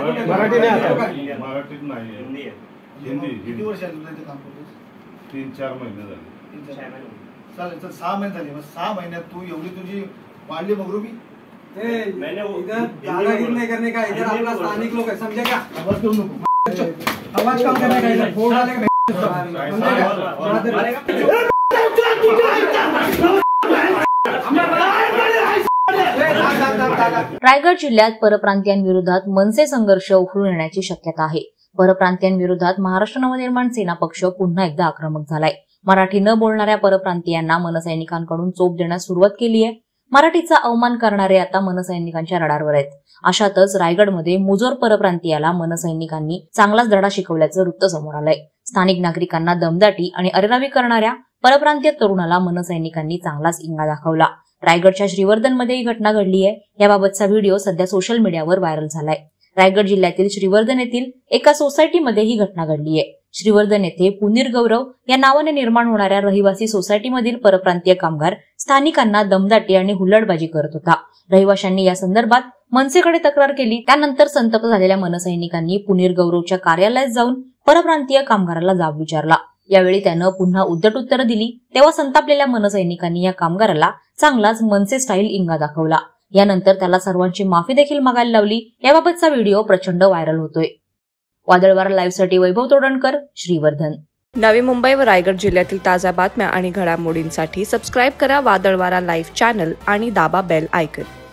मराठी नाही आता, मराठीत नाही, हिंदी. किती वर्ष झाली तुला इथे काम करतोस? 3-4 महिने झाले. चालेल, तर 6 महिने झाले. मग 6 महिन्यात तू एवढी तुझी वाढली मगरूबी. इधर दादागिरी नहीं करने का, इधर अपना स्थानिक लोग है, समझे क्या? आवाज करू नको. आवाज कम करने का, इधर फोड़ डालेगा। रायगड जिल्ह्यात परप्रांतीयांविरोधात मनसे संघर्ष उफळून येण्याची शक्यता आहे. परप्रांतीयांविरोधात महाराष्ट्र नवनिर्माण सेना पक्ष पुन्हा एकदा आक्रमक झालाय. मराठी न बोलणाऱ्या परप्रांतीयांना मनसैनिकांकडून चोप देण्यास सुरुवात केली आहे. मराठीचा अवमान करणारे आता मनसैनिकांच्या रडारवर आहेत. अशातच रायगडमध्ये मुजोर परप्रांतीयाला मनसैनिकांनी चांगलाच धडा शिकवल्याचं वृत्त समोर आलंय. स्थानिक नागरिकांना दमदाटी आणि अरेरावी करणाऱ्या परप्रांतीय तरुणाला मनसैनिकांनी चांगलाच इंगा दाखवला. रायगडच्या श्रीवर्धनमध्ये ही घटना घडली आहे. याबाबतचा व्हिडिओ सध्या सोशल मीडियावर व्हायरल झालाय. रायगड जिल्ह्यातील श्रीवर्धन येथील एका सोसायटीमध्ये ही घटना घडली आहे. श्रीवर्धन येथे पुनीर गौरव या नावाने निर्माण होणाऱ्या रहिवासी सोसायटीमधील परप्रांतीय कामगार स्थानिकांना दमदाटी आणि हुल्लडबाजी करत होता. रहिवाशांनी या संदर्भात मनसेकडे तक्रार केली. त्यानंतर संतप्त झालेल्या मनसैनिकांनी पुनीर गौरवच्या कार्यालयात जाऊन परप्रांतीय कामगाराला जाब विचारला. यावेळी त्यानं पुन्हा उद्धट उत्तरं दिली. तेव्हा संतापलेल्या मनसैनिकांनी या कामगाराला चांगलाच मनसे स्टाईल इंगा दाखवला. यानंतर त्याला सर्वांची माफी देखील मागायला लावली. याबाबतचा व्हिडिओ प्रचंड व्हायरल होतोय. वादळवारा लाईव्हसाठी वैभव तोडणकर, श्रीवर्धन. नवी मुंबई व रायगड जिल्ह्यातील ताज्या बातम्या आणि घडामोडींसाठी सबस्क्राईब करा वादळवारा लाईव्ह चॅनल आणि दाबा बेल आयकॉन.